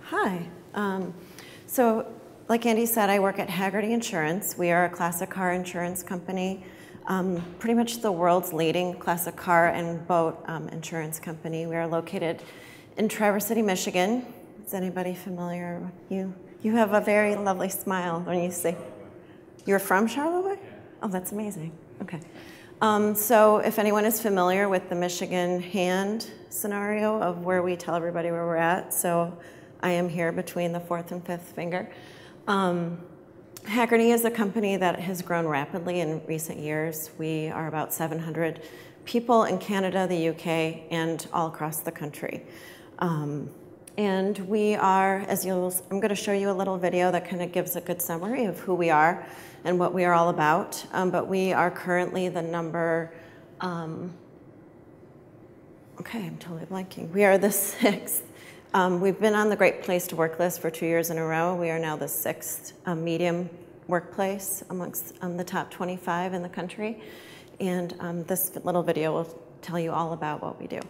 Hi. So, like Andy said, I work at Hagerty Insurance. We are a classic car insurance company, pretty much the world's leading classic car and boat insurance company. We are located in Traverse City, Michigan. Is anybody familiar? You have a very lovely smile when you say you're from Charlevoix? Oh, that's amazing. Okay. So if anyone is familiar with the Michigan hand scenario of where we tell everybody where we're at, so I am here between the fourth and fifth finger. Hagerty is a company that has grown rapidly in recent years. We are about 700 people in Canada, the UK, and all across the country. And we are, I'm going to show you a little video that kind of gives a good summary of who we are and what we are all about. But we are currently the number, okay, I'm totally blanking. We are the 6th. We've been on the Great Place to Work list for 2 years in a row. We are now the 6th medium workplace amongst the top 25 in the country. And this little video will tell you all about what we do.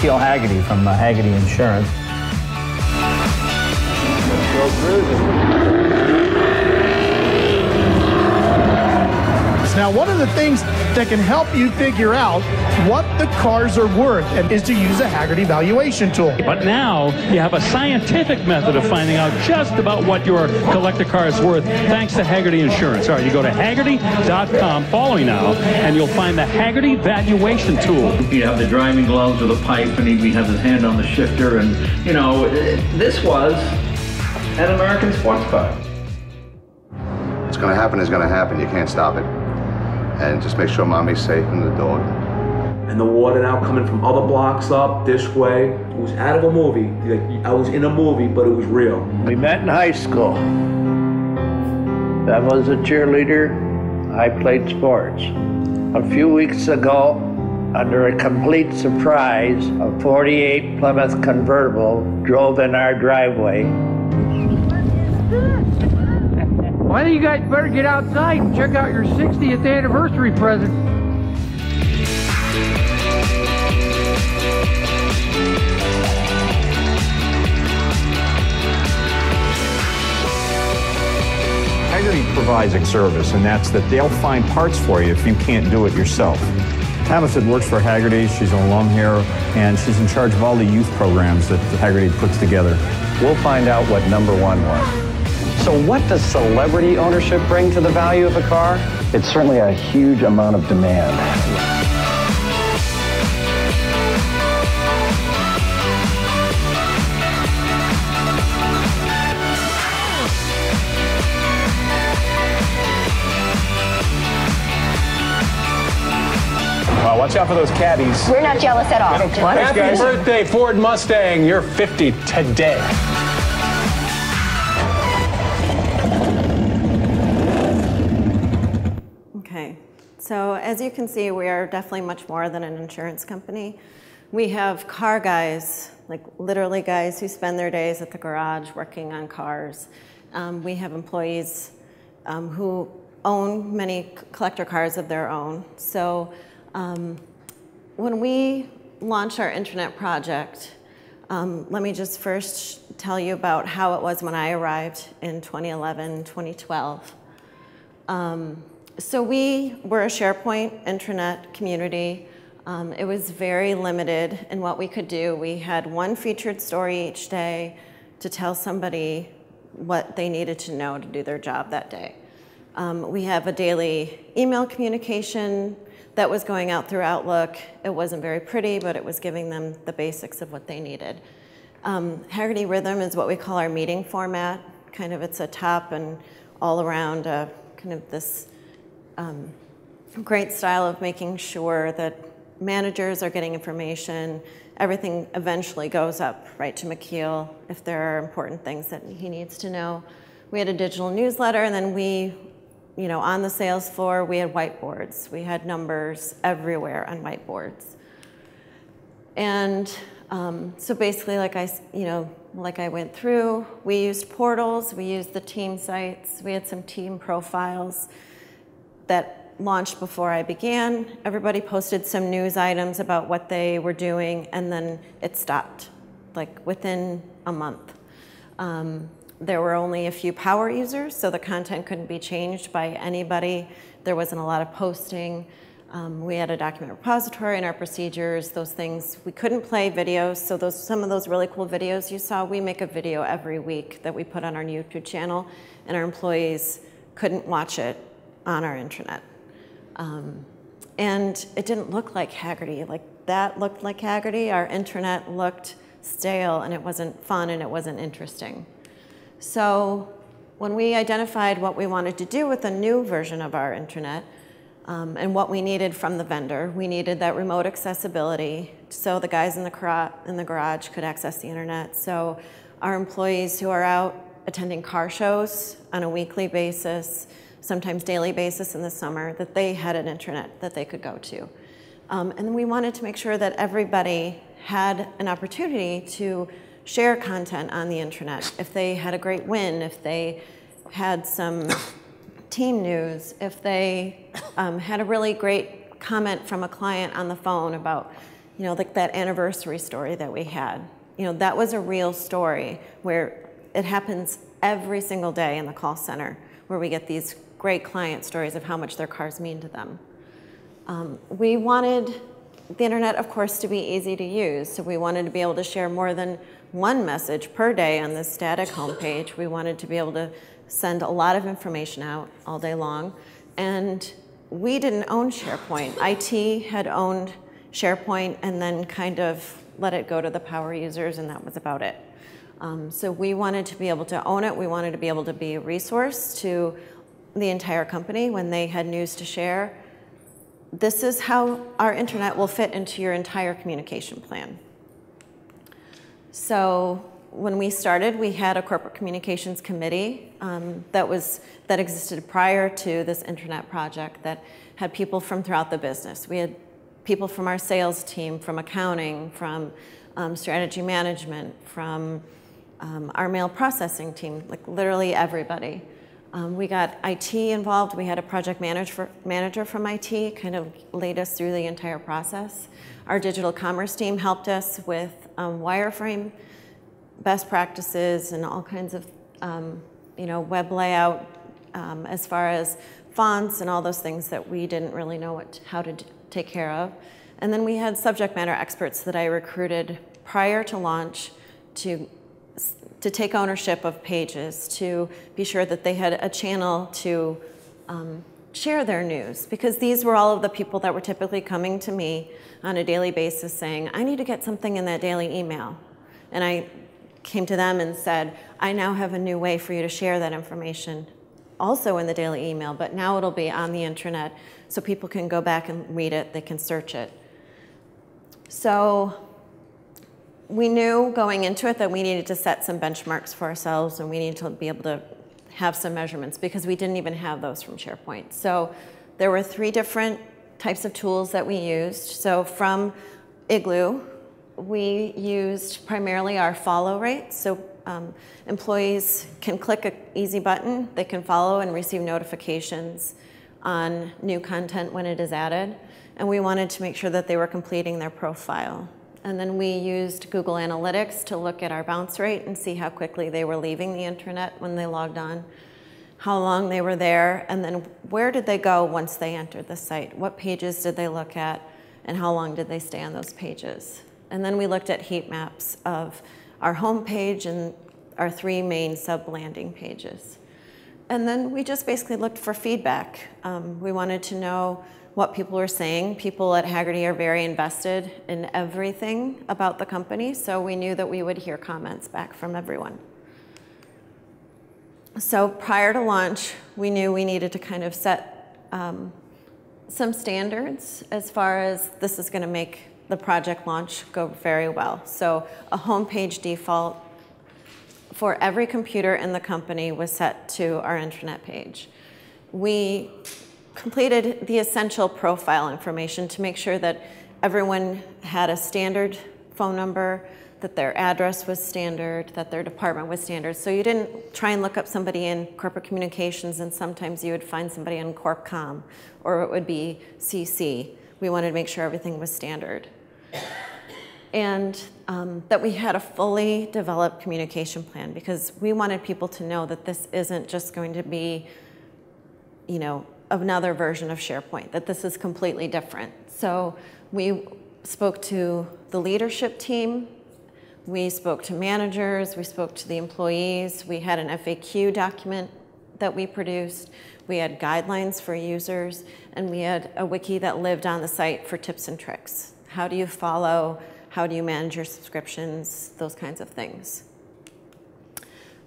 Hagerty from Hagerty Insurance. Now, one of the things that can help you figure out what the cars are worth is to use a Hagerty valuation tool. But now you have a scientific method of finding out just about what your collector car is worth thanks to Hagerty Insurance. All right, you go to Hagerty.com, follow me now, and you'll find the Hagerty valuation tool. You have the driving gloves with a pipe, and he has his hand on the shifter, and, you know, this was an American sports car. What's going to happen is going to happen. You can't stop it. And just make sure mommy's safe and the dog. And the water now coming from other blocks up this way. It was out of a movie. I was in a movie, but it was real. We met in high school. I was a cheerleader. I played sports. A few weeks ago, under a complete surprise, a 48 Plymouth convertible drove in our driveway. Why don't you guys better get outside and check out your 60th anniversary present? Hagerty provides a service, and that's that they'll find parts for you if you can't do it yourself. Hamilton works for Hagerty. She's on long hair, and she's in charge of all the youth programs that Hagerty puts together. We'll find out what number 1 was. So what does celebrity ownership bring to the value of a car? It's certainly a huge amount of demand. Well, what's watch out for those caddies. We're not jealous at all. Happy birthday, Ford Mustang. You're 50 today. Okay, so as you can see, we are definitely much more than an insurance company. We have car guys, like literally guys who spend their days at the garage working on cars. We have employees who own many collector cars of their own. So when we launched our intranet project, let me just first tell you about how it was when I arrived in 2011, 2012. So we were a SharePoint intranet community. It was very limited in what we could do. We had one featured story each day to tell somebody what they needed to know to do their job that day. We have a daily email communication that was going out through Outlook. It wasn't very pretty, but it was giving them the basics of what they needed. Hagerty Rhythm is what we call our meeting format. Kind of it's a top and all around kind of this great style of making sure that managers are getting information. Everything eventually goes up right to McKeel if there are important things that he needs to know. We had a digital newsletter, and then we, on the sales floor, we had whiteboards. We had numbers everywhere on whiteboards. And so basically, like I went through, we used portals, we used the team sites, we had some team profiles that launched before I began. Everybody posted some news items about what they were doing, and then it stopped, like within a month. There were only a few power users, so the content couldn't be changed by anybody. There wasn't a lot of posting. We had a document repository and our procedures, those things. We couldn't play videos, so some of those really cool videos you saw, we make a video every week that we put on our YouTube channel, and our employees couldn't watch it on our intranet. And it didn't look like Hagerty. Like that looked like Hagerty. Our intranet looked stale, and it wasn't fun, and it wasn't interesting. So when we identified what we wanted to do with a new version of our intranet, and what we needed from the vendor, we needed that remote accessibility so the guys in the garage could access the internet. So our employees who are out attending car shows on a weekly basis, sometimes daily basis in the summer, that they had an intranet that they could go to. And we wanted to make sure that everybody had an opportunity to share content on the intranet. If they had a great win, if they had some team news, if they had a really great comment from a client on the phone about, like that anniversary story that we had. That was a real story where it happens every single day in the call center, where we get these great client stories of how much their cars mean to them. We wanted the internet, of course, to be easy to use. So we wanted to be able to share more than one message per day on this static homepage. We wanted to be able to send a lot of information out all day long. And we didn't own SharePoint. IT had owned SharePoint and then kind of let it go to the power users, and that was about it. So we wanted to be able to own it. We wanted to be able to be a resource to the entire company when they had news to share. This is how our intranet will fit into your entire communication plan. So when we started, we had a corporate communications committee that existed prior to this intranet project that had people from throughout the business. We had people from our sales team, from accounting, from strategy management, from our mail processing team, like literally everybody. We got IT involved. We had a project manager from IT, kind of lead us through the entire process. Our digital commerce team helped us with wireframe best practices and all kinds of web layout as far as fonts and all those things that we didn't really know how to take care of. And then we had subject matter experts that I recruited prior to launch to take ownership of pages, to be sure that they had a channel to share their news, because these were all of the people that were typically coming to me on a daily basis saying, I need to get something in that daily email. And I came to them and said, I now have a new way for you to share that information, also in the daily email, but now it'll be on the intranet so people can go back and read it, they can search it. So we knew going into it that we needed to set some benchmarks for ourselves, and we needed to be able to have some measurements because we didn't even have those from SharePoint. So there were 3 different types of tools that we used. So from Igloo, we used primarily our follow rate. So employees can click an easy button, they can follow and receive notifications on new content when it is added. And we wanted to make sure that they were completing their profile. And then we used Google Analytics to look at our bounce rate and see how quickly they were leaving the intranet when they logged on, how long they were there, and then where did they go once they entered the site? What pages did they look at, and how long did they stay on those pages? And then we looked at heat maps of our home page and our 3 main sub-landing pages. And then we just basically looked for feedback. We wanted to know what people were saying. People at Hagerty are very invested in everything about the company, so we knew that we would hear comments back from everyone. So prior to launch, we knew we needed to kind of set some standards as far as this is going to make the project launch go very well. So a homepage default for every computer in the company was set to our intranet page. We completed the essential profile information to make sure that everyone had a standard phone number, that their address was standard, that their department was standard. So you didn't try and look up somebody in corporate communications and sometimes you would find somebody in Corp Com, or it would be CC. We wanted to make sure everything was standard. And that we had a fully developed communication plan because we wanted people to know that this isn't just going to be, you know, another version of SharePoint, that this is completely different. So we spoke to the leadership team, we spoke to managers, we spoke to the employees, we had an FAQ document that we produced, we had guidelines for users, and we had a wiki that lived on the site for tips and tricks. How do you follow? How do you manage your subscriptions? Those kinds of things.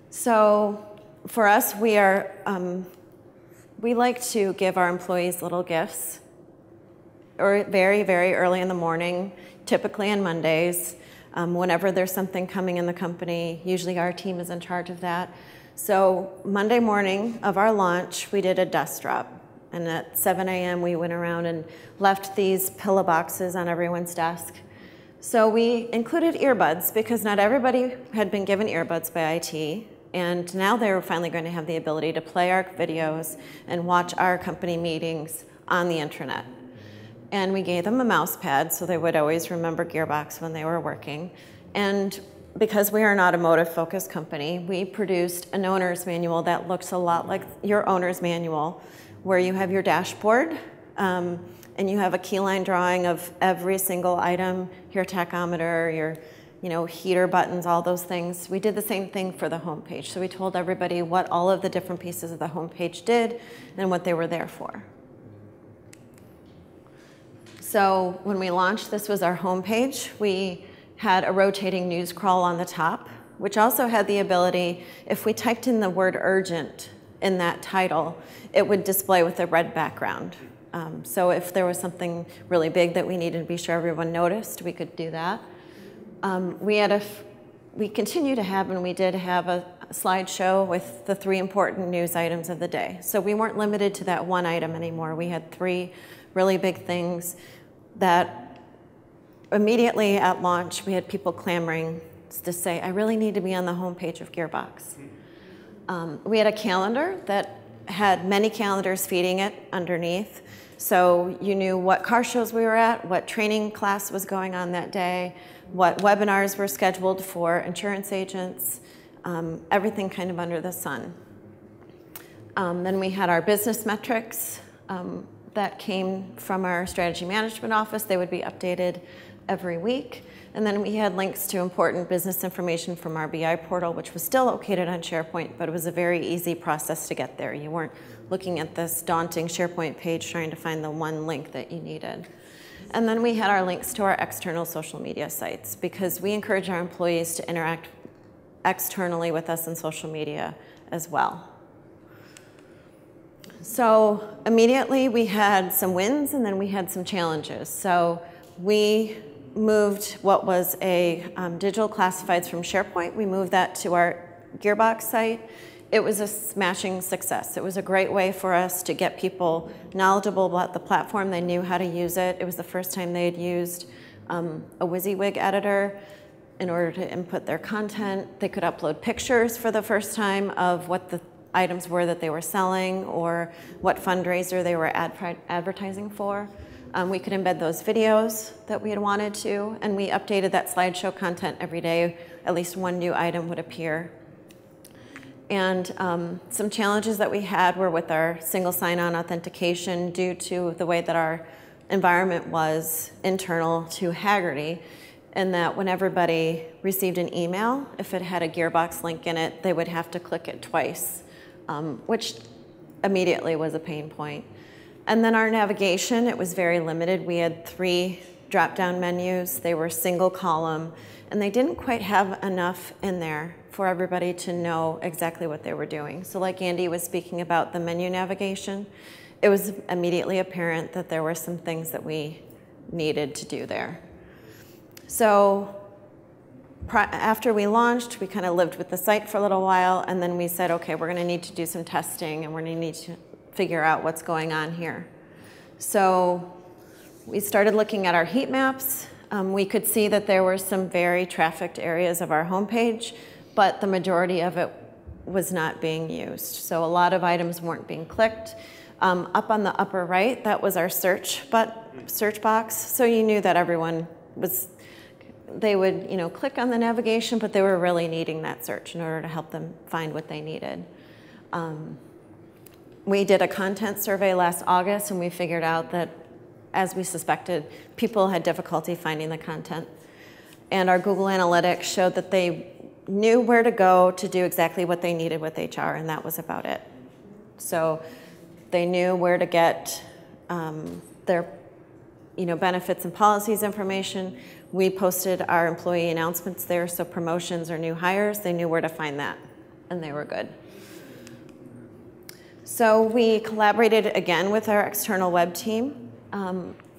So for us, we like to give our employees little gifts, or very, very early in the morning, typically on Mondays. Whenever there's something coming in the company, usually our team is in charge of that. So Monday morning of our launch, we did a dust drop. And at 7 a.m. we went around and left these pillow boxes on everyone's desk. So we included earbuds because not everybody had been given earbuds by IT. And now they were finally going to have the ability to play our videos and watch our company meetings on the intranet. And we gave them a mouse pad so they would always remember Gearbox when they were working. And because we are an automotive-focused company, we produced an owner's manual that looks a lot like your owner's manual, where you have your dashboard, and you have a keyline drawing of every single item, your tachometer, your heater buttons, all those things. We did the same thing for the homepage. So we told everybody what all of the different pieces of the homepage did and what they were there for. So when we launched, this was our homepage. We had a rotating news crawl on the top, which also had the ability, if we typed in the word urgent in that title, it would display with a red background. So if there was something really big that we needed to be sure everyone noticed, we could do that. We continue to have, and we did have a slideshow with the 3 important news items of the day. So we weren't limited to that one item anymore. We had 3 really big things that immediately at launch, we had people clamoring to say, I really need to be on the homepage of Gearbox. We had a calendar that had many calendars feeding it underneath. So you knew what car shows we were at, what training class was going on that day, what webinars were scheduled for insurance agents, everything kind of under the sun. Then we had our business metrics that came from our strategy management office. They would be updated every week. And then we had links to important business information from our BI portal, which was still located on SharePoint, but it was a very easy process to get there. You weren't looking at this daunting SharePoint page trying to find the one link that you needed. And then we had our links to our external social media sites because we encourage our employees to interact externally with us in social media as well. So immediately we had some wins and then we had some challenges. So we moved what was a digital classifieds from SharePoint. We moved that to our Gearbox site. It was a smashing success. It was a great way for us to get people knowledgeable about the platform. They knew how to use it. It was the first time they had used a WYSIWYG editor in order to input their content. They could upload pictures for the first time of what the items were that they were selling or what fundraiser they were advertising for. We could embed those videos that we had wanted to, and we updated that slideshow content every day. At least one new item would appear. And some challenges that we had were with our single sign-on authentication due to the way that our environment was internal to Hagerty, and that when everybody received an email, if it had a Gearbox link in it, they would have to click it twice, which immediately was a pain point. And then our navigation, it was very limited. We had 3 drop-down menus. They were single column, and they didn't quite have enough in there for everybody to know exactly what they were doing. So like Andy was speaking about the menu navigation, it was immediately apparent that there were some things that we needed to do there. So after we launched, we kind of lived with the site for a little while, and then we said, okay, we're gonna need to do some testing, and we're gonna need to figure out what's going on here. So we started looking at our heat maps. We could see that there were some very trafficked areas of our homepage, but the majority of it was not being used. So a lot of items weren't being clicked. Up on the upper right, that was our search box. So you knew that everyone was, they would click on the navigation, but they were really needing that search in order to help them find what they needed. We did a content survey last August, and we figured out that, as we suspected, people had difficulty finding the content. And our Google Analytics showed that they knew where to go to do exactly what they needed with HR, and that was about it. So they knew where to get their benefits and policies information. We posted our employee announcements there, so promotions or new hires, they knew where to find that, and they were good. So we collaborated again with our external web team.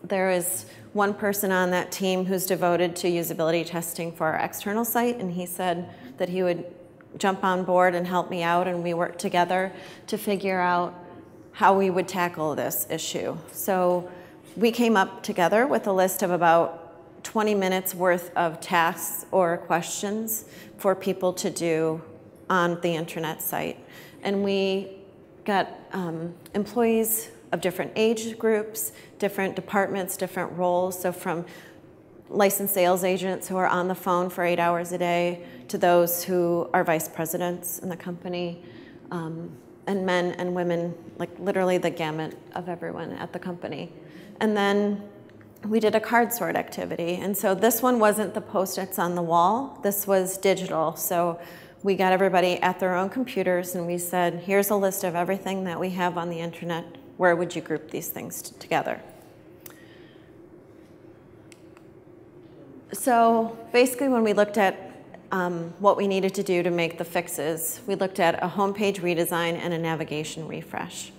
There is one person on that team who's devoted to usability testing for our external site, and he said that he would jump on board and help me out, and we worked together to figure out how we would tackle this issue. So we came up together with a list of about 20 minutes worth of tasks or questions for people to do on the intranet site. And we got employees of different age groups, different departments, different roles. So from licensed sales agents who are on the phone for 8 hours a day to those who are vice presidents in the company, and men and women, like literally the gamut of everyone at the company. And then we did a card sort activity. And so this one wasn't the Post-its on the wall. This was digital. So we got everybody at their own computers, and we said, here's a list of everything that we have on the internet. Where would you group these things together? So basically, when we looked at what we needed to do to make the fixes, we looked at a homepage redesign and a navigation refresh.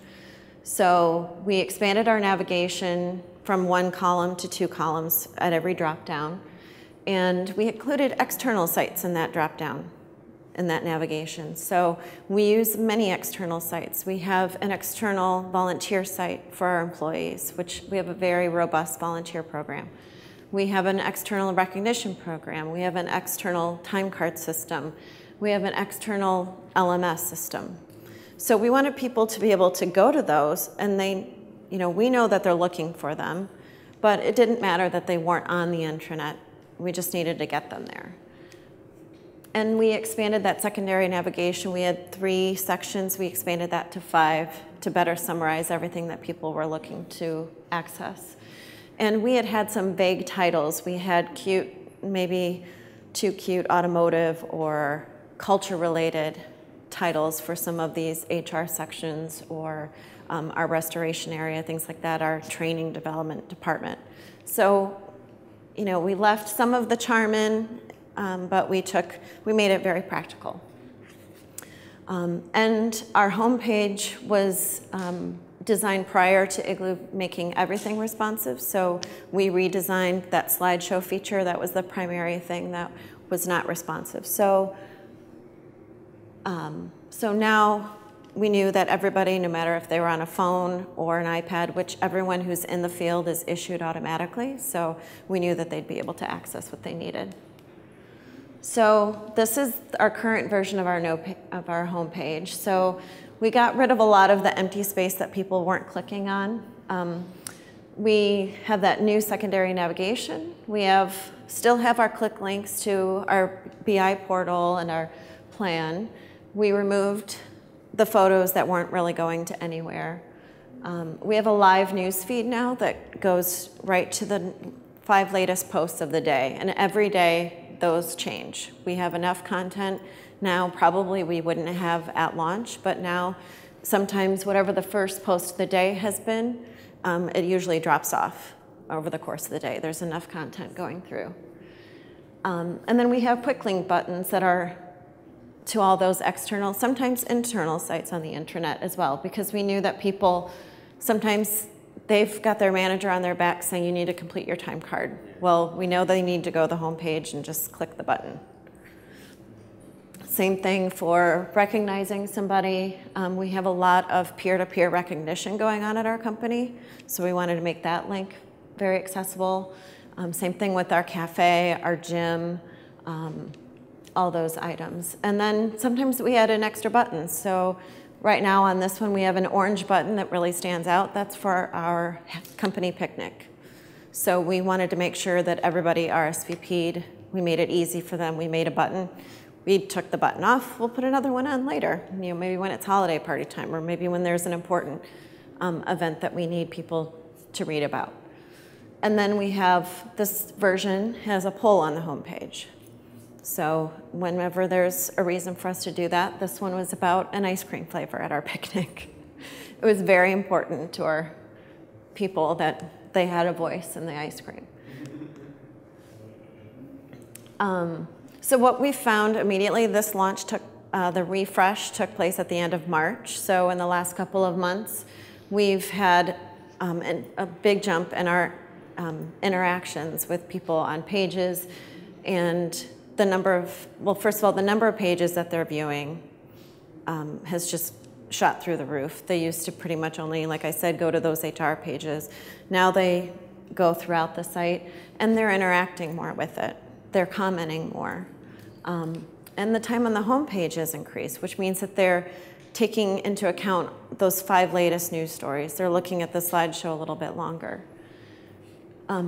So we expanded our navigation from 1 column to 2 columns at every drop-down, and we included external sites in that drop-down, in that navigation. So we use many external sites. We have an external volunteer site for our employees, which we have a very robust volunteer program. We have an external recognition program. We have an external time card system. We have an external LMS system. So we wanted people to be able to go to those, and we know that they're looking for them, but it didn't matter that they weren't on the intranet. We just needed to get them there. And we expanded that secondary navigation. We had 3 sections. We expanded that to 5 to better summarize everything that people were looking to access. And we had some vague titles. We had cute, maybe too cute automotive or culture-related titles for some of these HR sections, or our restoration area, things like that, our training development department. So, we left some of the charm in, but we made it very practical. And our homepage was designed prior to Igloo making everything responsive. So we redesigned that slideshow feature. That was the primary thing that was not responsive. So, so now we knew that everybody, no matter if they were on a phone or an iPad, which everyone who's in the field is issued automatically. So we knew that they'd be able to access what they needed. So this is our current version of our home page. So we got rid of a lot of the empty space that people weren't clicking on. We have that new secondary navigation. We still have our click links to our BI portal and our plan. We removed the photos that weren't really going to anywhere. We have a live news feed now that goes right to the 5 latest posts of the day, and every day those change. We have enough content now, probably we wouldn't have at launch, but now sometimes whatever the first post of the day has been, it usually drops off over the course of the day. There's enough content going through. And then we have quick link buttons that are to all those external, sometimes internal sites on the intranet as well, because we knew that people, sometimes they've got their manager on their back saying you need to complete your time card. Well, we know they need to go to the home page and just click the button. Same thing for recognizing somebody. We have a lot of peer-to-peer recognition going on at our company, so we wanted to make that link very accessible. Same thing with our cafe, our gym, all those items. And then sometimes we add an extra button. So right now on this one, we have an orange button that really stands out. That's for our company picnic. So we wanted to make sure that everybody RSVP'd. We made it easy for them. We made a button. We took the button off. We'll put another one on later. You know, maybe when it's holiday party time, or maybe when there's an important event that we need people to read about. And then we have, this version has a poll on the home page. So whenever there's a reason for us to do that, this one was about an ice cream flavor at our picnic. It was very important to our people that they had a voice in the ice cream. So what we found immediately, this launch took, the refresh took place at the end of March. So in the last couple of months, we've had a big jump in our interactions with people on pages, and the number of, well, first of all, the number of pages that they're viewing has just shot through the roof. They used to pretty much only, like I said, go to those HR pages. Now they go throughout the site, and they're interacting more with it. They're commenting more. And the time on the home page has increased, which means that they're taking into account those 5 latest news stories. They're looking at the slideshow a little bit longer.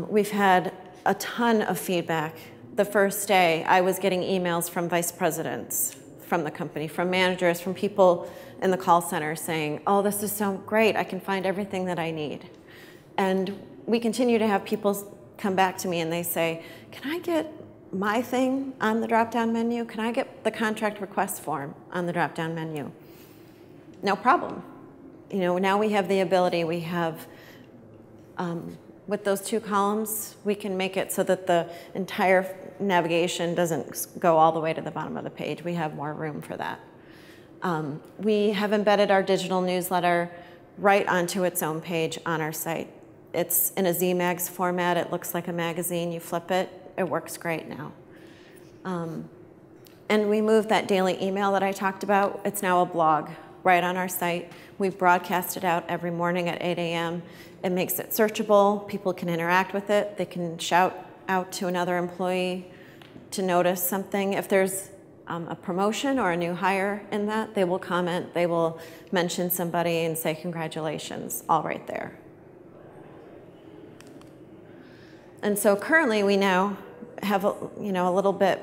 We've had a ton of feedback. The first day, I was getting emails from vice presidents from the company, from managers, from people in the call center saying, oh, this is so great, I can find everything that I need. And we continue to have people come back to me and they say, can I get my thing on the drop-down menu? Can I get the contract request form on the drop-down menu? No problem. You know, now we have the ability, we have, with those 2 columns, we can make it so that the entire navigation doesn't go all the way to the bottom of the page. We have more room for that. We have embedded our digital newsletter right onto its own page on our site. It's in a ZMags format. It looks like a magazine. You flip it. It works great now. And we moved that daily email that I talked about. It's now a blog right on our site. We broadcast it out every morning at 8 a.m. It makes it searchable. People can interact with it. They can shout out to another employee to notice something. If there's a promotion or a new hire in that, they will comment. They will mention somebody and say congratulations, all right there. And so currently we now have a little bit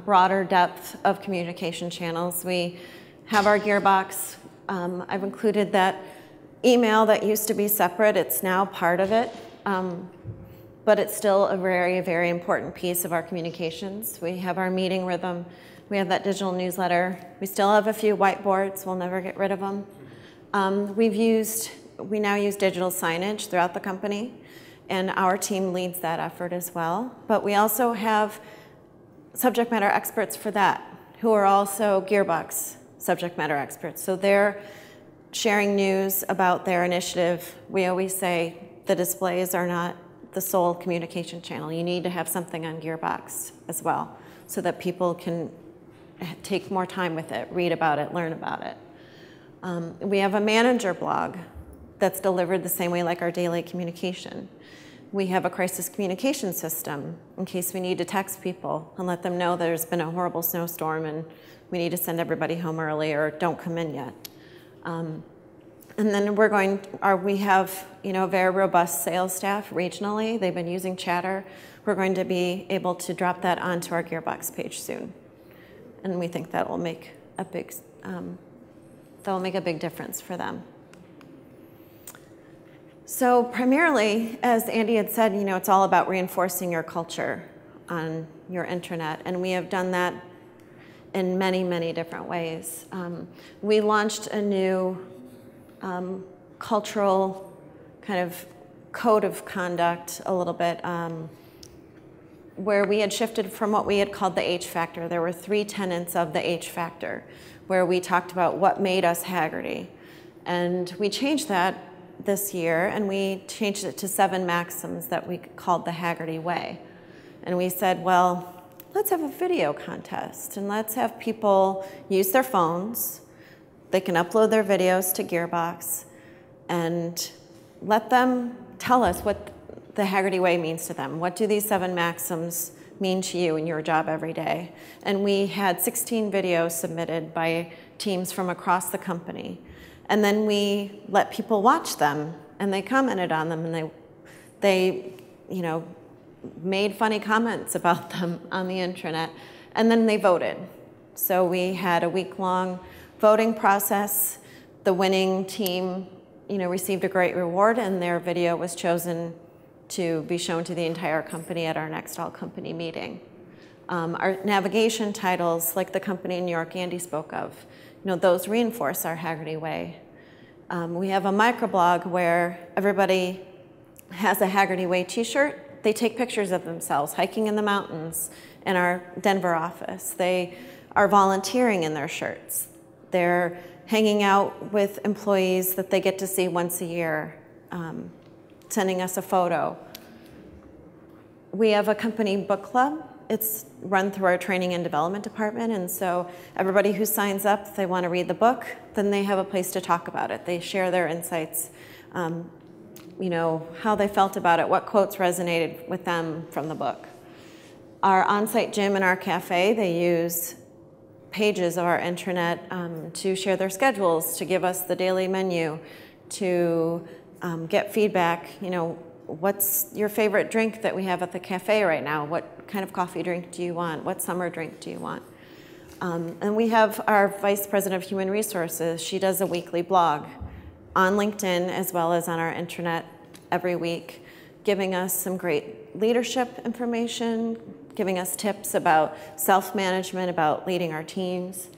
broader depth of communication channels. We have our gearbox. I've included that email that used to be separate. It's now part of it, but it's still a very, very important piece of our communications. We have our meeting rhythm. We have that digital newsletter. We still have a few whiteboards. We'll never get rid of them. We now use digital signage throughout the company, and our team leads that effort as well. But we also have subject matter experts for that, who are also Gearbox subject matter experts. So they're sharing news about their initiative. We always say the displays are not the sole communication channel. You need to have something on Gearbox as well so that people can take more time with it, read about it, learn about it. We have a manager blog that's delivered the same way like our daily communication. We have a crisis communication system in case we need to text people and let them know there's been a horrible snowstorm and we need to send everybody home early or don't come in yet. And then we have a very robust sales staff regionally. They've been using Chatter. We're going to be able to drop that onto our Gearbox page soon. And we think that will make a big difference for them. So primarily, as Andy had said, it's all about reinforcing your culture on your intranet, and we have done that in many, many different ways. We launched a new cultural kind of code of conduct a little bit, where we had shifted from what we had called the H factor. There were 3 tenets of the H factor, where we talked about what made us Hagerty. And we changed that this year, and we changed it to 7 maxims that we called the Hagerty way. And we said, well, let's have a video contest, and let's have people use their phones. They can upload their videos to Gearbox, and let them tell us what the Hagerty way means to them. What do these 7 maxims mean to you in your job every day? And we had 16 videos submitted by teams from across the company. And then we let people watch them, and they commented on them, and they made funny comments about them on the intranet, and then they voted. So we had a week-long voting process. The winning team, received a great reward, and their video was chosen to be shown to the entire company at our next all-company meeting. Our navigation titles, like the company in New York Andy spoke of, those reinforce our Hagerty way. We have a microblog where everybody has a Hagerty way t-shirt. They take pictures of themselves hiking in the mountains in our Denver office. They are volunteering in their shirts. They're hanging out with employees that they get to see once a year, sending us a photo. We have a company book club. It's run through our training and development department, and so everybody who signs up, if they want to read the book, then they have a place to talk about it. They share their insights, how they felt about it, what quotes resonated with them from the book. Our on-site gym and our cafe, they use pages of our intranet to share their schedules, to give us the daily menu, to get feedback. What's your favorite drink that we have at the cafe right now? What kind of coffee drink do you want? What summer drink do you want? And we have our Vice President of Human Resources. She does a weekly blog on LinkedIn as well as on our intranet every week, giving us some great leadership information, giving us tips about self-management, about leading our teams.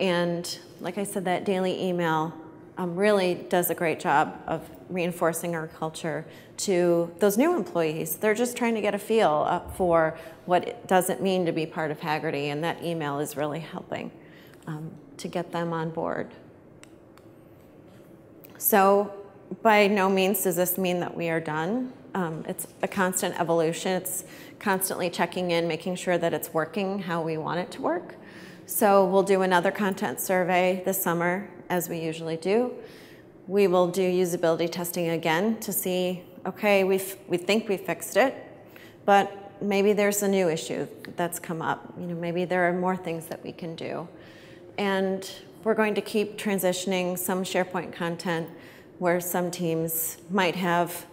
And like I said, that daily email really does a great job of reinforcing our culture to those new employees. They're just trying to get a feel for what it doesn't mean to be part of Hagerty, and that email is really helping to get them on board. So by no means does this mean that we are done. It's a constant evolution. It's constantly checking in, making sure that it's working how we want it to work. So we'll do another content survey this summer, as we usually do. We will do usability testing again to see, okay, we think we fixed it, but maybe there's a new issue that's come up. Maybe there are more things that we can do. And we're going to keep transitioning some SharePoint content where some teams might have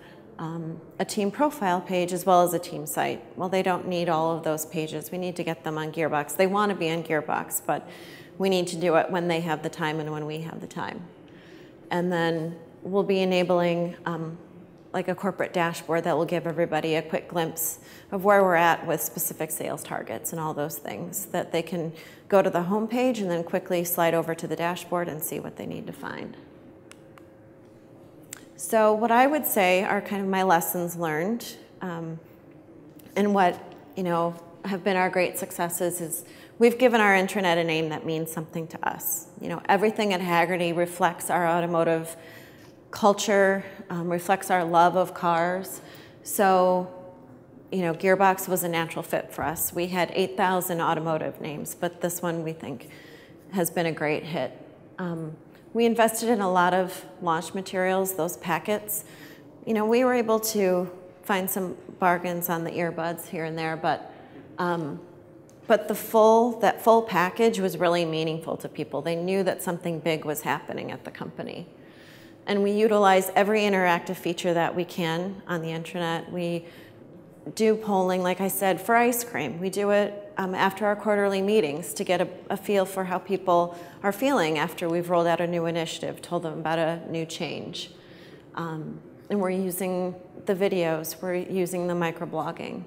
a team profile page as well as a team site. Well, they don't need all of those pages. We need to get them on Gearbox. They want to be on Gearbox, but we need to do it when they have the time and when we have the time. And then we'll be enabling like a corporate dashboard that will give everybody a quick glimpse of where we're at with specific sales targets and all those things, that they can go to the home page and then quickly slide over to the dashboard and see what they need to find. So what I would say are kind of my lessons learned and what have been our great successes is we've given our intranet a name that means something to us. Everything at Hagerty reflects our automotive culture, reflects our love of cars. So, Gearbox was a natural fit for us. We had 8,000 automotive names, but this one we think has been a great hit. We invested in a lot of launch materials, those packets. We were able to find some bargains on the earbuds here and there, but that full package was really meaningful to people. They knew that something big was happening at the company. And we utilize every interactive feature that we can on the intranet. We do polling, like I said, for ice cream. We do it after our quarterly meetings to get a feel for how people are feeling after we've rolled out a new initiative, told them about a new change. And we're using the videos, we're using the microblogging.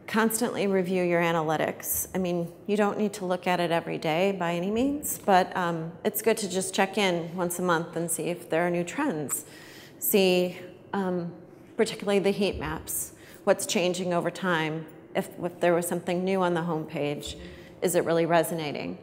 Constantly review your analytics. I mean, you don't need to look at it every day by any means, but it's good to just check in once a month and see if there are new trends. See, particularly the heat maps, what's changing over time. If there was something new on the homepage, is it really resonating?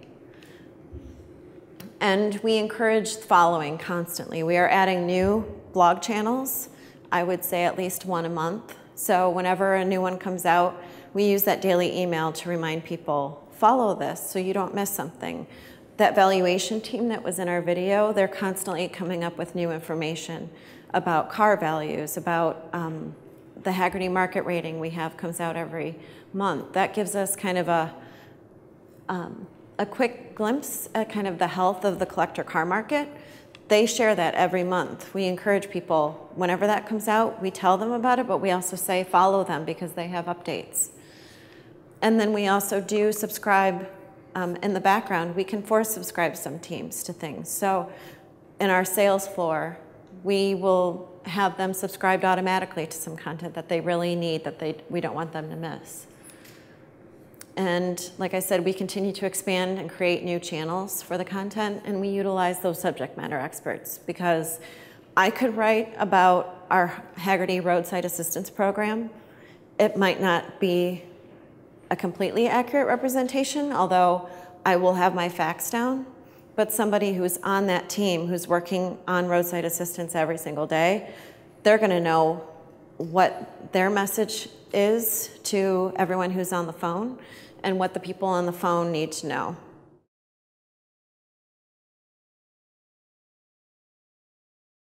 And we encourage following constantly. We are adding new blog channels, I would say at least one a month. So whenever a new one comes out, we use that daily email to remind people, follow this so you don't miss something. That valuation team that was in our video, they're constantly coming up with new information about car values, about the Hagerty market rating we have comes out every month. That gives us kind of a quick glimpse at kind of the health of the collector car market. They share that every month. We encourage people, whenever that comes out, we tell them about it, but we also say follow them because they have updates. And then we also do subscribe in the background. We can force subscribe some teams to things. So in our sales floor, we will have them subscribed automatically to some content that they really need, that we don't want them to miss. And like I said, we continue to expand and create new channels for the content, and we utilize those subject matter experts because I could write about our Hagerty roadside assistance program. It might not be a completely accurate representation, although I will have my facts down, but somebody who's on that team, who's working on roadside assistance every single day, they're gonna know what their message is to everyone who's on the phone and what the people on the phone need to know.